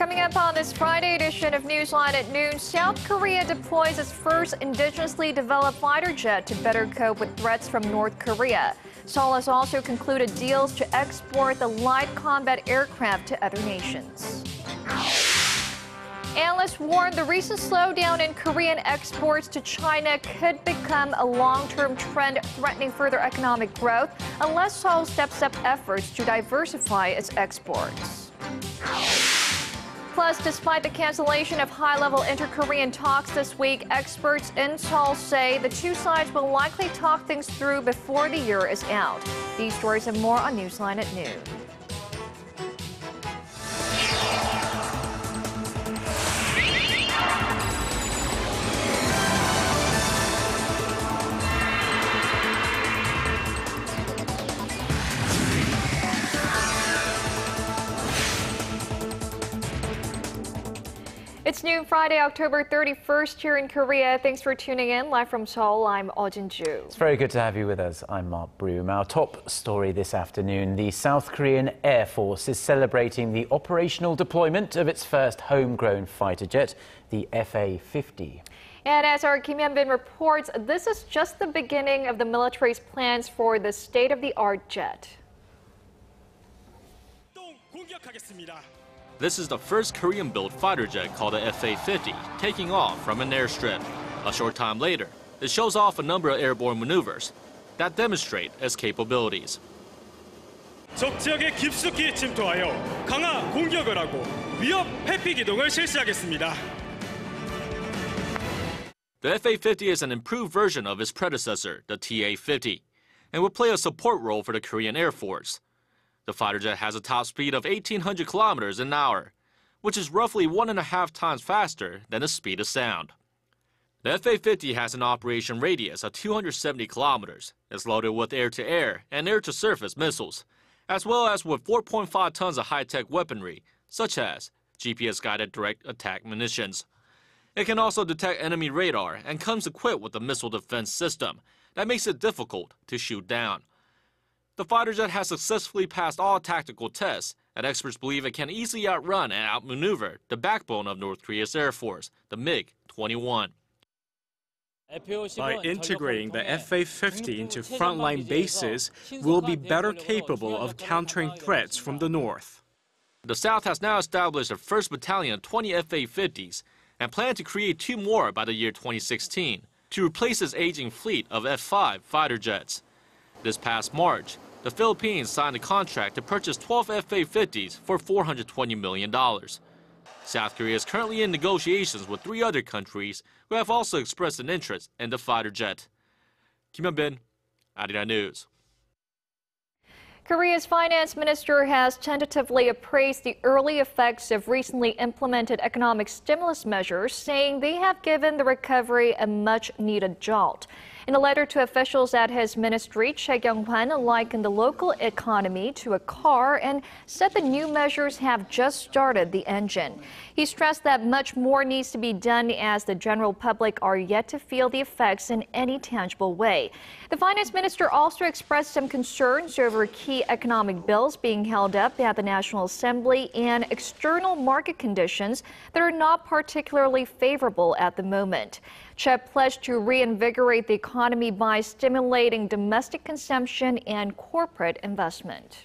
Coming up on this Friday edition of Newsline at noon, South Korea deploys its first indigenously developed fighter jet to better cope with threats from North Korea. Seoul has also concluded deals to export the light combat aircraft to other nations. Analysts warn the recent slowdown in Korean exports to China could become a long-term trend, threatening further economic growth unless Seoul steps up efforts to diversify its exports. Plus, despite the cancellation of high-level inter-Korean talks this week, experts in Seoul say the two sides will likely talk things through before the year is out. These stories and more on Newsline at noon. It's noon Friday, October 31st here in Korea. Thanks for tuning in. Live from Seoul, I'm Eojin Ju. It's very good to have you with us. I'm Mark Broom. Our top story this afternoon, the South Korean Air Force is celebrating the operational deployment of its first homegrown fighter jet, the FA-50. And as our Kim Hyun-bin reports, this is just the beginning of the military's plans for the state-of-the-art jet. This is the first Korean-built fighter jet called the FA-50, taking off from an airstrip. A short time later, it shows off a number of airborne maneuvers that demonstrate its capabilities. 적 지역에 깊숙이 침투하여 강화 공격을 하고 위협 회피 기동을 실시하겠습니다. The FA-50 is an improved version of its predecessor, the TA-50, and will play a support role for the Korean Air Force. The fighter jet has a top speed of 1,800 kilometers an hour, which is roughly 1.5 times faster than the speed of sound. The FA-50 has an operation radius of 270 kilometers, is loaded with air-to-air and air-to-surface missiles, as well as with 4.5 tons of high-tech weaponry, such as GPS-guided direct attack munitions. It can also detect enemy radar and comes equipped with a missile defense system that makes it difficult to shoot down. The fighter jet has successfully passed all tactical tests, and experts believe it can easily outrun and outmaneuver the backbone of North Korea's Air Force, the MiG-21. By integrating the FA-50 into frontline bases, we'll be better capable of countering threats from the north. The South has now established a first battalion of 20 FA-50s and plan to create 2 more by the year 2016 to replace its aging fleet of F-5 fighter jets. This past March, the Philippines signed a contract to purchase 12 FA-50s for $420 million. South Korea is currently in negotiations with 3 other countries who have also expressed an interest in the fighter jet. Kim Hyun-bin, Arirang News. Korea's finance minister has tentatively appraised the early effects of recently implemented economic stimulus measures, saying they have given the recovery a much-needed jolt. In a letter to officials at his ministry, Choi Kyung-hwan likened the local economy to a car and said the new measures have just started the engine. He stressed that much more needs to be done as the general public are yet to feel the effects in any tangible way. The finance minister also expressed some concerns over key economic bills being held up at the National Assembly and external market conditions that are not particularly favorable at the moment. Choi pledged to reinvigorate the economy by stimulating domestic consumption and corporate investment.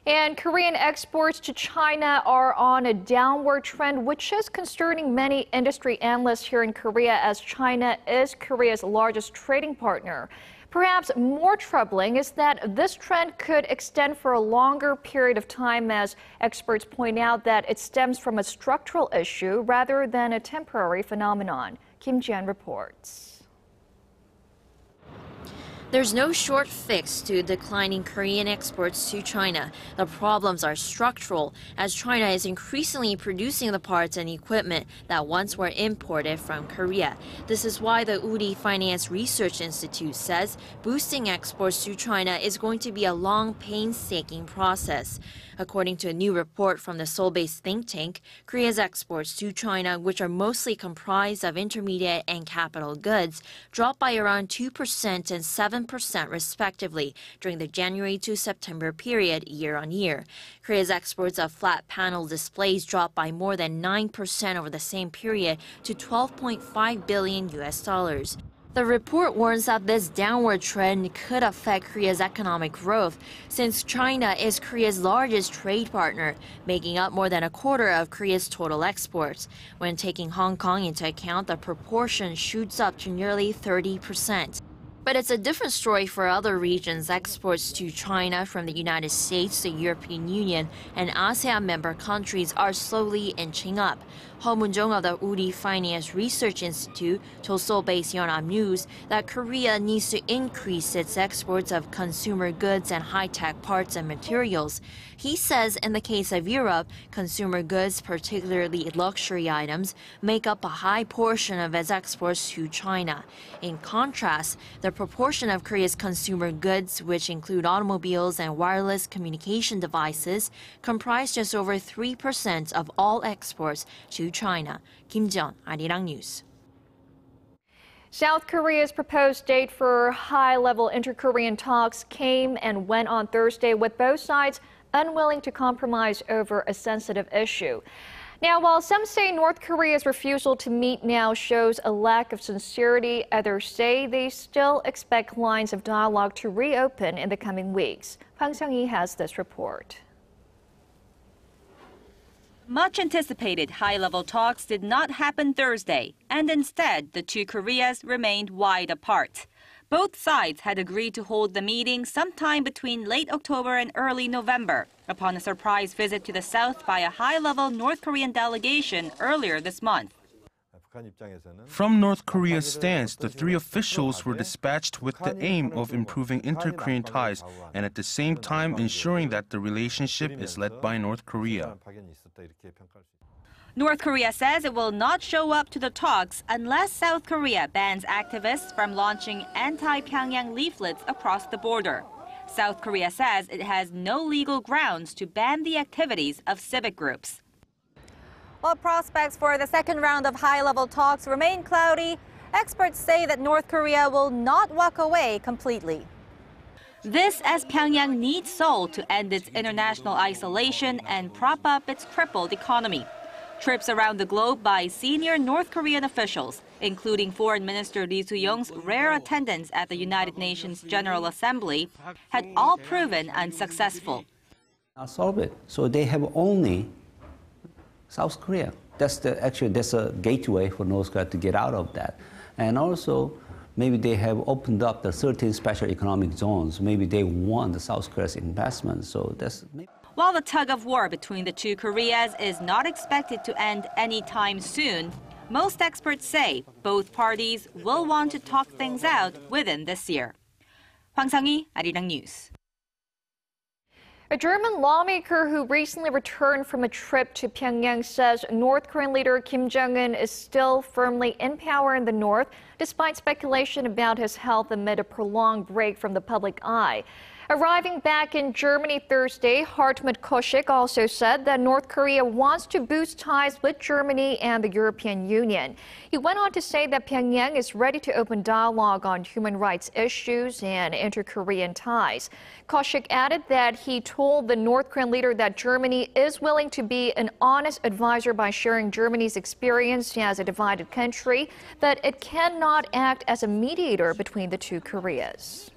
And Korean exports to China are on a downward trend, which is concerning many industry analysts here in Korea, as China is Korea's largest trading partner. Perhaps more troubling is that this trend could extend for a longer period of time, as experts point out that it stems from a structural issue rather than a temporary phenomenon. Kim Ji-yeon reports. There's no short fix to declining Korean exports to China. The problems are structural, as China is increasingly producing the parts and equipment that once were imported from Korea. This is why the Uri Finance Research Institute says boosting exports to China is going to be a long, painstaking process. According to a new report from the Seoul-based think tank, Korea's exports to China, which are mostly comprised of intermediate and capital goods, dropped by around 2% and 7% respectively during the January to September period year-on-year. Korea's exports of flat panel displays dropped by more than 9% over the same period to $12.5 billion. The report warns that this downward trend could affect Korea's economic growth, since China is Korea's largest trade partner, making up more than a quarter of Korea's total exports. When taking Hong Kong into account, the proportion shoots up to nearly 30%. But it's a different story for other regions. Exports to China from the United States, the European Union, and ASEAN member countries are slowly inching up. Ho Moon-jung of the Uri Finance Research Institute told Seoul-based Yonhap News that Korea needs to increase its exports of consumer goods and high-tech parts and materials. He says in the case of Europe, consumer goods, particularly luxury items, make up a high portion of its exports to China. In contrast, the proportion of Korea's consumer goods, which include automobiles and wireless communication devices, comprise just over 3% of all exports to China. Kim Jeon, Arirang News. South Korea's proposed date for high-level inter-Korean talks came and went on Thursday, with both sides unwilling to compromise over a sensitive issue. Now, while some say North Korea's refusal to meet now shows a lack of sincerity, others say they still expect lines of dialogue to reopen in the coming weeks. Hwang Sang-hee has this report. Much anticipated high-level talks did not happen Thursday, and instead the two Koreas remained wide apart. Both sides had agreed to hold the meeting sometime between late October and early November, upon a surprise visit to the south by a high-level North Korean delegation earlier this month. From North Korea's stance, the three officials were dispatched with the aim of improving inter-Korean ties and at the same time ensuring that the relationship is led by North Korea. North Korea says it will not show up to the talks unless South Korea bans activists from launching anti-Pyongyang leaflets across the border. South Korea says it has no legal grounds to ban the activities of civic groups. While prospects for the second round of high-level talks remain cloudy, experts say that North Korea will not walk away completely. This as Pyongyang needs Seoul to end its international isolation and prop up its crippled economy. Trips around the globe by senior North Korean officials, including Foreign Minister Lee Soo-young's rare attendance at the United Nations General Assembly, had all proven unsuccessful. Solve it. So they have only South Korea. That's a gateway for North Korea to get out of that. And also, maybe they have opened up the certain special economic zones. Maybe they want the South Korea's investment. So that's maybe. While the tug-of-war between the two Koreas is not expected to end anytime soon, most experts say both parties will want to talk things out within this year. Hwang Sang-hee, Arirang News. A German lawmaker who recently returned from a trip to Pyongyang says North Korean leader Kim Jong-un is still firmly in power in the north, despite speculation about his health amid a prolonged break from the public eye. Arriving back in Germany Thursday, Hartmut Koschek also said that North Korea wants to boost ties with Germany and the European Union. He went on to say that Pyongyang is ready to open dialogue on human rights issues and inter-Korean ties. Koschek added that he told the North Korean leader that Germany is willing to be an honest advisor by sharing Germany's experience as a divided country, but it cannot act as a mediator between the two Koreas.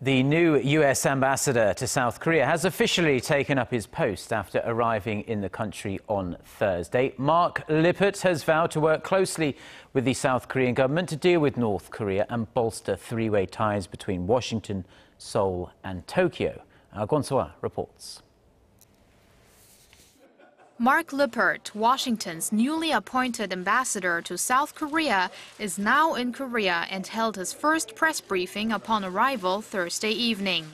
The new U.S. ambassador to South Korea has officially taken up his post after arriving in the country on Thursday. Mark Lippert has vowed to work closely with the South Korean government to deal with North Korea and bolster three-way ties between Washington, Seoul and Tokyo. Kwon So-ah reports. Mark Lippert, Washington's newly appointed ambassador to South Korea, is now in Korea and held his first press briefing upon arrival Thursday evening.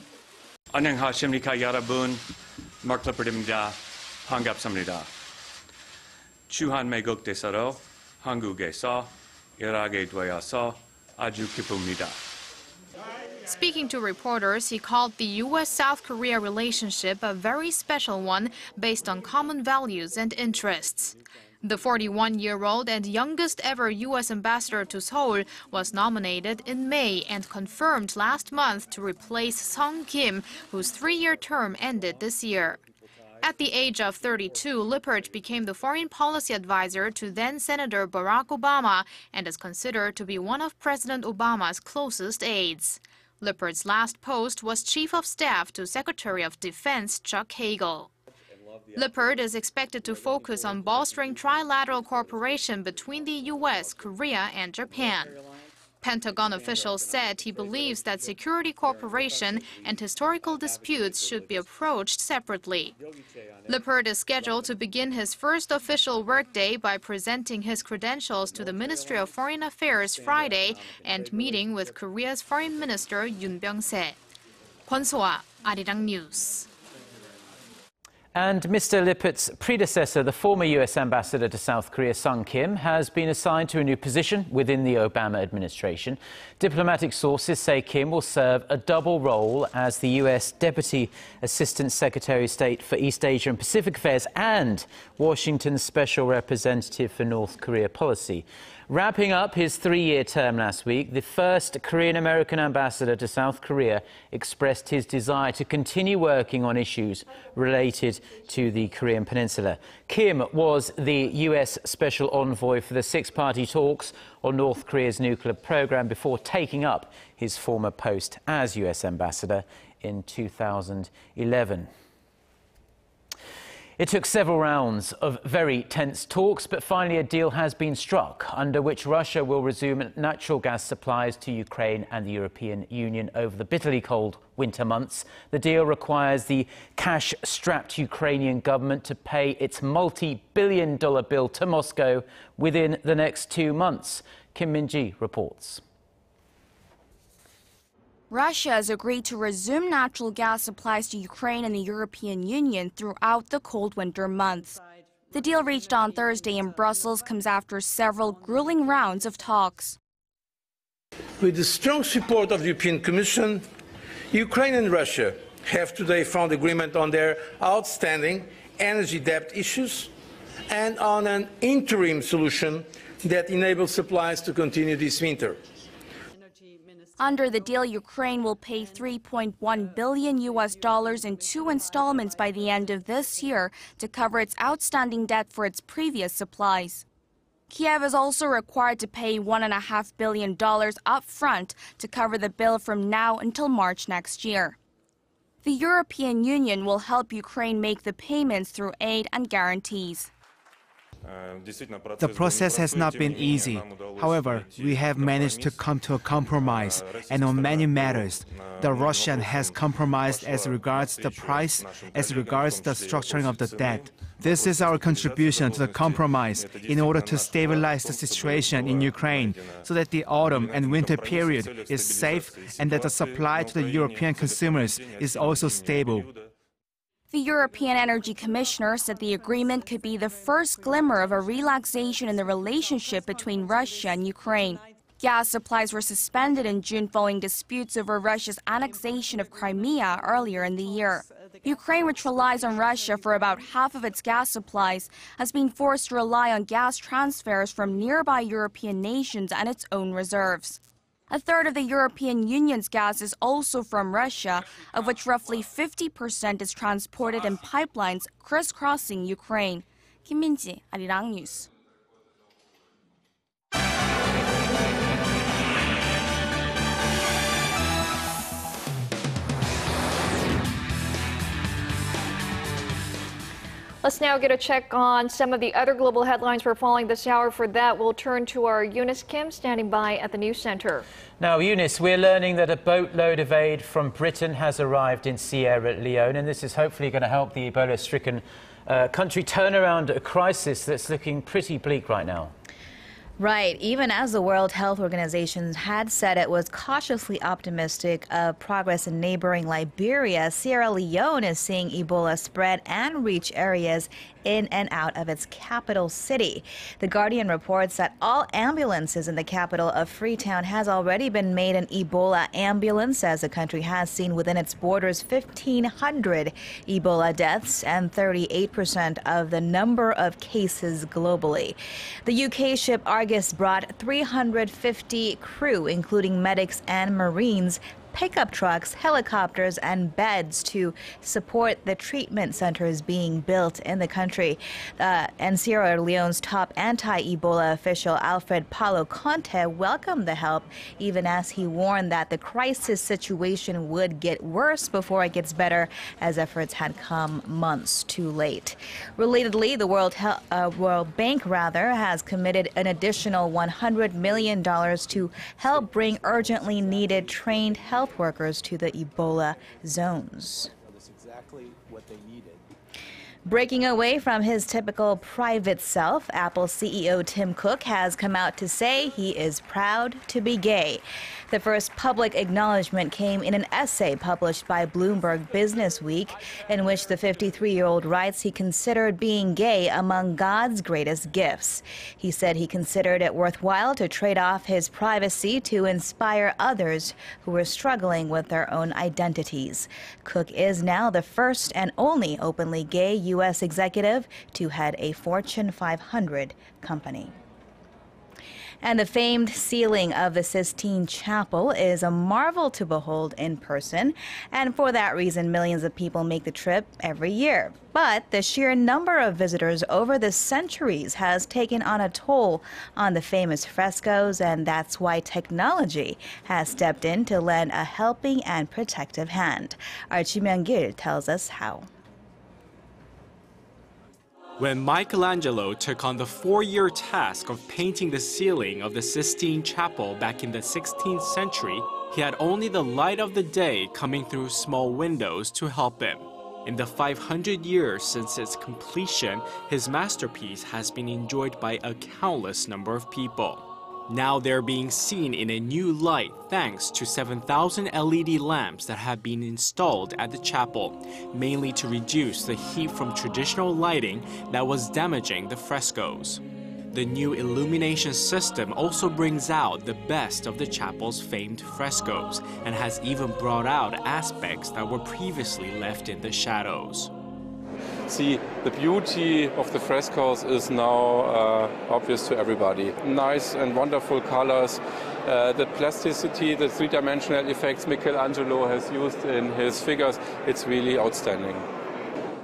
안녕하십니까 여러분. Mark Lippert입니다. 반갑습니다. 주한미국 대사로 한국에서 일하게 되어서 아주 기쁩니다. Speaking to reporters, he called the U.S.-South Korea relationship a very special one based on common values and interests. The 41-year-old and youngest ever U.S. ambassador to Seoul was nominated in May and confirmed last month to replace Sung Kim, whose 3-year term ended this year. At the age of 32, Lippert became the foreign policy advisor to then-Senator Barack Obama and is considered to be one of President Obama's closest aides. Lippert's last post was Chief of Staff to Secretary of Defense Chuck Hagel. Lippert is expected to focus on bolstering trilateral cooperation between the U.S., Korea, and Japan. Pentagon officials said he believes that security cooperation and historical disputes should be approached separately. Lippert is scheduled to begin his first official workday by presenting his credentials to the Ministry of Foreign Affairs Friday and meeting with Korea's Foreign Minister Yoon Byung-se. Kwon So-ah, Arirang News. And Mr. Lippert's predecessor, the former U.S. ambassador to South Korea, Sung Kim, has been assigned to a new position within the Obama administration. Diplomatic sources say Kim will serve a double role as the U.S. Deputy Assistant Secretary of State for East Asia and Pacific Affairs and Washington's Special Representative for North Korea Policy. Wrapping up his 3-year term last week, the first Korean-American ambassador to South Korea expressed his desire to continue working on issues related to the Korean Peninsula. Kim was the U.S. Special Envoy for the six-party talks on North Korea's nuclear program before taking up his former post as U.S. ambassador in 2011. It took several rounds of very tense talks, but finally a deal has been struck under which Russia will resume natural gas supplies to Ukraine and the European Union over the bitterly cold winter months. The deal requires the cash-strapped Ukrainian government to pay its multi-billion-dollar bill to Moscow within the next 2 months. Kim Min-ji reports. Russia has agreed to resume natural gas supplies to Ukraine and the European Union throughout the cold winter months. The deal reached on Thursday in Brussels comes after several grueling rounds of talks. With the strong support of the European Commission, Ukraine and Russia have today found agreement on their outstanding energy debt issues and on an interim solution that enables supplies to continue this winter. Under the deal, Ukraine will pay $3.1 billion in 2 installments by the end of this year to cover its outstanding debt for its previous supplies. Kiev is also required to pay $1.5 billion up front to cover the bill from now until March next year. The European Union will help Ukraine make the payments through aid and guarantees. The process has not been easy. However, we have managed to come to a compromise, and on many matters, the Russian has compromised as regards the price, as regards the structuring of the debt. This is our contribution to the compromise in order to stabilize the situation in Ukraine so that the autumn and winter period is safe and that the supply to the European consumers is also stable. The European Energy Commissioner said the agreement could be the first glimmer of a relaxation in the relationship between Russia and Ukraine. Gas supplies were suspended in June following disputes over Russia's annexation of Crimea earlier in the year. Ukraine, which relies on Russia for about half of its gas supplies, has been forced to rely on gas transfers from nearby European nations and its own reserves. A third of the European Union's gas is also from Russia, of which roughly 50% is transported in pipelines crisscrossing Ukraine. Kim Min-ji, Arirang News. Let's now get a check on some of the other global headlines we're following this hour. For that, we'll turn to our Eunice Kim standing by at the news center. Now, Eunice, we're learning that a boatload of aid from Britain has arrived in Sierra Leone, and this is hopefully going to help the Ebola-stricken country turn around a crisis that's looking pretty bleak right now. Right. Even as the World Health Organization had said it was cautiously optimistic of progress in neighboring Liberia, Sierra Leone is seeing Ebola spread and reach areas in and out of its capital city. The Guardian reports that all ambulances in the capital of Freetown has already been made an Ebola ambulance, as the country has seen within its borders 1,500 Ebola deaths and 38% of the number of cases globally. The UK ship Argus brought 350 crew, including medics and Marines, pickup trucks, helicopters, and beds to support the treatment centers being built in the country. And Sierra Leone's top anti-Ebola official, Alfred Paulo Conte, welcomed the help, even as he warned that the crisis situation would get worse before it gets better, as efforts had come months too late. Relatedly, the World Bank has committed an additional $100 million to help bring urgently needed trained health workers to the Ebola zones. That's exactly what they needed. Breaking away from his typical private self, Apple CEO Tim Cook has come out to say he is proud to be gay. The first public acknowledgement came in an essay published by Bloomberg Businessweek, in which the 53-year-old writes he considered being gay among God's greatest gifts. He said he considered it worthwhile to trade off his privacy to inspire others who were struggling with their own identities. Cook is now the first and only openly gay U.S. executive to head a Fortune 500 company. And the famed ceiling of the Sistine Chapel is a marvel to behold in person, and for that reason, millions of people make the trip every year. But the sheer number of visitors over the centuries has taken on a toll on the famous frescoes, and that's why technology has stepped in to lend a helping and protective hand. Our Chi Myung-gil tells us how. When Michelangelo took on the 4-year task of painting the ceiling of the Sistine Chapel back in the 16th century, he had only the light of the day coming through small windows to help him. In the 500 years since its completion, his masterpiece has been enjoyed by a countless number of people. Now they're being seen in a new light thanks to 7,000 LED lamps that have been installed at the chapel, mainly to reduce the heat from traditional lighting that was damaging the frescoes. The new illumination system also brings out the best of the chapel's famed frescoes and has even brought out aspects that were previously left in the shadows. See, the beauty of the frescoes is now obvious to everybody. Nice and wonderful colors, the plasticity, the three-dimensional effects Michelangelo has used in his figures, it's really outstanding.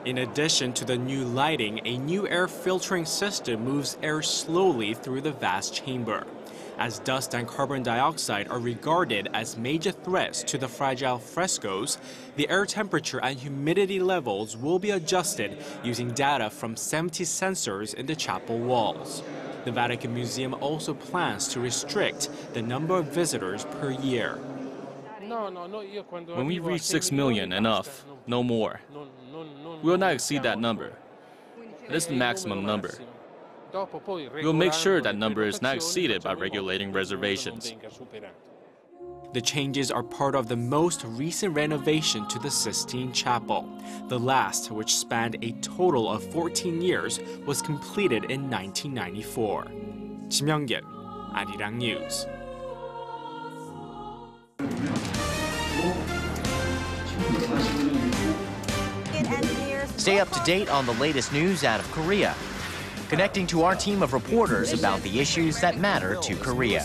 In addition to the new lighting, a new air filtering system moves air slowly through the vast chamber. As dust and carbon dioxide are regarded as major threats to the fragile frescoes, the air temperature and humidity levels will be adjusted using data from 70 sensors in the chapel walls. The Vatican Museum also plans to restrict the number of visitors per year. When we reach 6 million, enough, no more. We will not exceed that number. It is the maximum number. We will make sure that number is not exceeded by regulating reservations. The changes are part of the most recent renovation to the Sistine Chapel. The last, which spanned a total of 14 years, was completed in 1994. Chi Myung-gil, Arirang News. Stay up to date on the latest news out of Korea. Connecting to our team of reporters about the issues that matter to Korea.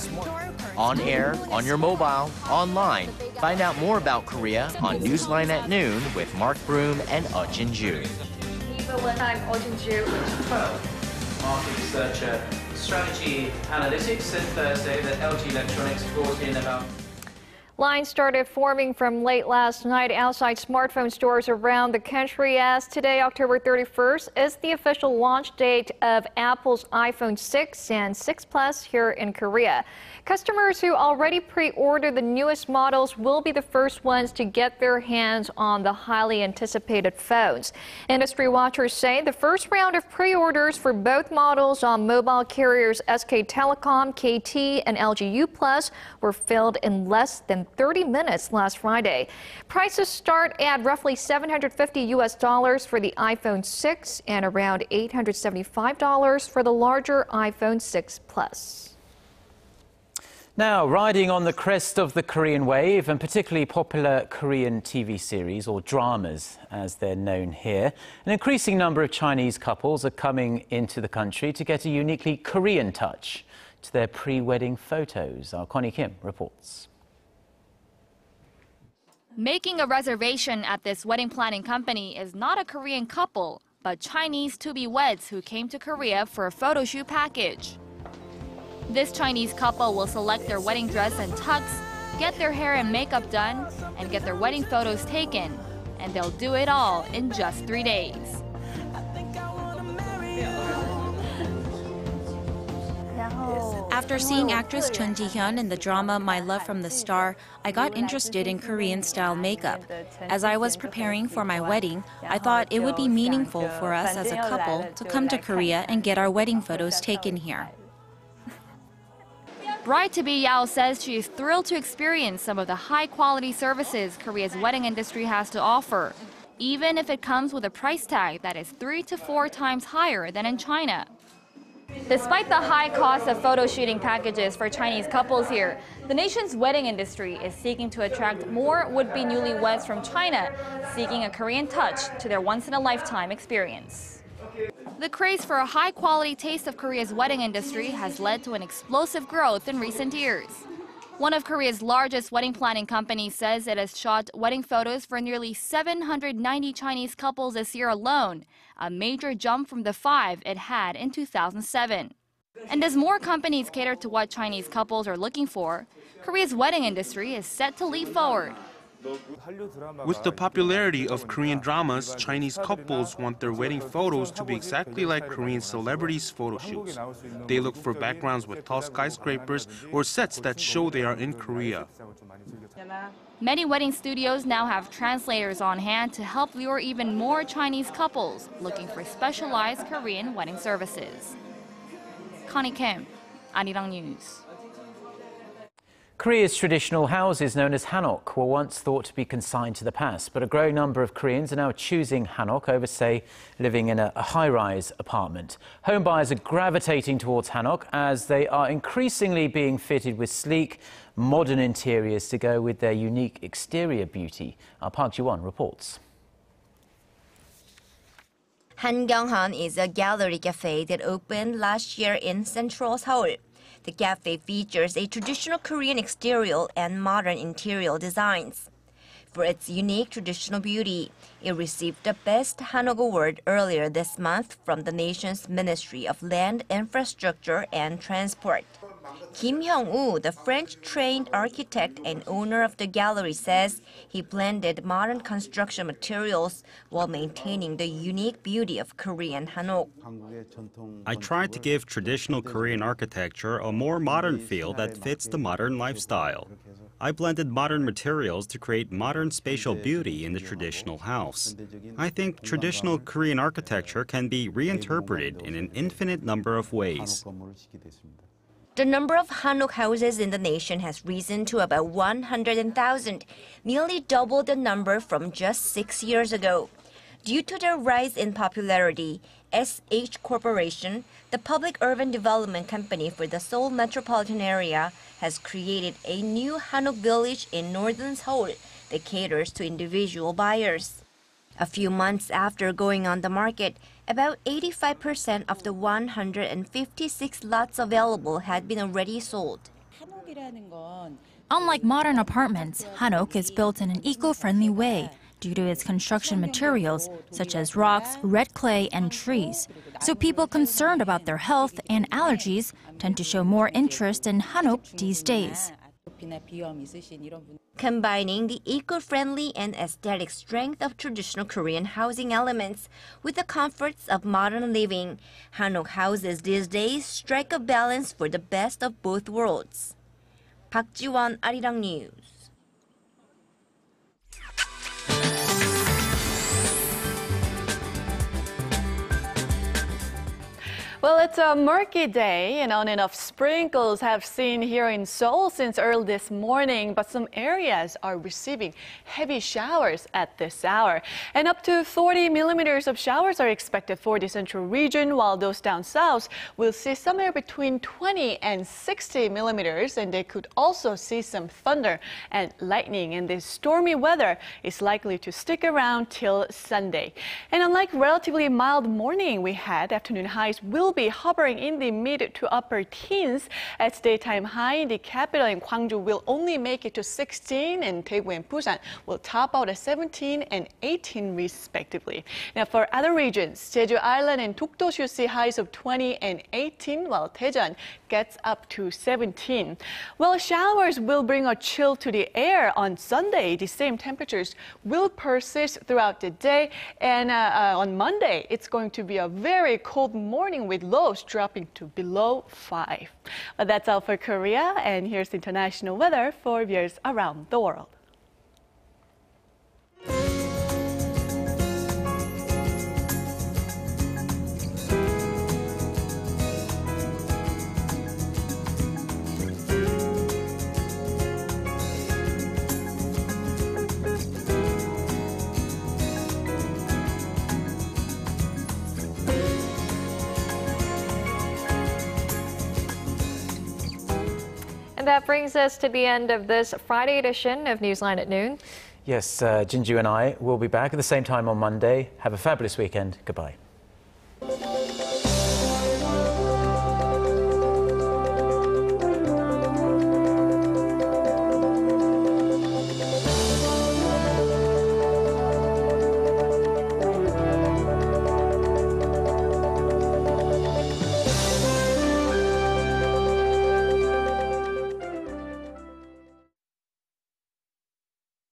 On air, on your mobile, online. Find out more about Korea on Newsline at noon with Mark Broom and Jin-ju. I'm Jin-ju. Market researcher, Strategy Analytics said Thursday that LG Electronics brought in about... Lines started forming from late last night outside smartphone stores around the country, as today, October 31st, is the official launch date of Apple's iPhone 6 and 6 Plus here in Korea. Customers who already pre-ordered the newest models will be the first ones to get their hands on the highly anticipated phones. Industry watchers say the first round of pre-orders for both models on mobile carriers SK Telecom, KT, and LG U+ were filled in less than 30 minutes last Friday. Prices start at roughly $750 for the iPhone 6 and around $875 for the larger iPhone 6 Plus. Now, riding on the crest of the Korean wave and particularly popular Korean TV series, or dramas as they're known here, an increasing number of Chinese couples are coming into the country to get a uniquely Korean touch to their pre-wedding photos. Our Connie Kim reports. Making a reservation at this wedding planning company is not a Korean couple, but Chinese to-be-weds who came to Korea for a photo shoot package. This Chinese couple will select their wedding dress and tux, get their hair and makeup done, and get their wedding photos taken. And they'll do it all in just 3 days. After seeing actress Chun Ji-hyun in the drama My Love from the Star, I got interested in Korean-style makeup. As I was preparing for my wedding, I thought it would be meaningful for us as a couple to come to Korea and get our wedding photos taken here. Bride-to-be Yao says she is thrilled to experience some of the high-quality services Korea's wedding industry has to offer, even if it comes with a price tag that is 3 to 4 times higher than in China. Despite the high cost of photo shooting packages for Chinese couples here, the nation's wedding industry is seeking to attract more would-be newlyweds from China, seeking a Korean touch to their once-in-a-lifetime experience. The craze for a high-quality taste of Korea's wedding industry has led to an explosive growth in recent years. One of Korea's largest wedding planning companies says it has shot wedding photos for nearly 790 Chinese couples this year alone, a major jump from the 5 it had in 2007. And as more companies cater to what Chinese couples are looking for, Korea's wedding industry is set to leap forward. With the popularity of Korean dramas, Chinese couples want their wedding photos to be exactly like Korean celebrities' photo shoots. They look for backgrounds with tall skyscrapers or sets that show they are in Korea. Many wedding studios now have translators on hand to help lure even more Chinese couples looking for specialized Korean wedding services. Connie Kim, Arirang News. Korea's traditional houses, known as hanok, were once thought to be consigned to the past, but a growing number of Koreans are now choosing hanok over, say, living in a high-rise apartment. Home buyers are gravitating towards hanok as they are increasingly being fitted with sleek, modern interiors to go with their unique exterior beauty. Our Park Ji-won reports. Hangyang-han is a gallery cafe that opened last year in central Seoul. The cafe features a traditional Korean exterior and modern interior designs. For its unique traditional beauty, it received the Best Hanok Award earlier this month from the nation's Ministry of Land, Infrastructure and Transport. Kim Hyung-woo, the French-trained architect and owner of the gallery, says he blended modern construction materials while maintaining the unique beauty of Korean hanok. I tried to give traditional Korean architecture a more modern feel that fits the modern lifestyle. I blended modern materials to create modern spatial beauty in the traditional house. I think traditional Korean architecture can be reinterpreted in an infinite number of ways. The number of hanok houses in the nation has risen to about 100,000, nearly double the number from just 6 years ago. Due to their rise in popularity, SH Corporation, the public urban development company for the Seoul metropolitan area, has created a new hanok village in northern Seoul that caters to individual buyers. A few months after going on the market, about 85% of the 156 lots available had been already sold. Unlike modern apartments, hanok is built in an eco-friendly way due to its construction materials, such as rocks, red clay, and trees. So people concerned about their health and allergies tend to show more interest in hanok these days. Combining the eco-friendly and aesthetic strength of traditional Korean housing elements with the comforts of modern living, hanok houses these days strike a balance for the best of both worlds. Park Ji-won, Arirang News. Well, it's a murky day and on and off sprinkles have seen here in Seoul since early this morning, but some areas are receiving heavy showers at this hour. And up to 40 millimeters of showers are expected for the central region, while those down south will see somewhere between 20 and 60 millimeters, and they could also see some thunder and lightning. And this stormy weather is likely to stick around till Sunday. And unlike relatively mild morning we had, afternoon highs will be hovering in the mid to upper teens. At daytime high in the capital in Gwangju will only make it to 16, and Daegu and Busan will top out at 17 and 18 respectively. Now for other regions, Jeju Island and Dokdo should see highs of 20 and 18, while Daejeon gets up to 17. Well, showers will bring a chill to the air on Sunday. The same temperatures will persist throughout the day, and on Monday it's going to be a very cold morning with lows dropping to below 5. But that's all for Korea, and here's international weather for viewers around the world. And that brings us to the end of this Friday edition of Newsline at Noon. Yes, Jinju and I will be back at the same time on Monday. Have a fabulous weekend. Goodbye.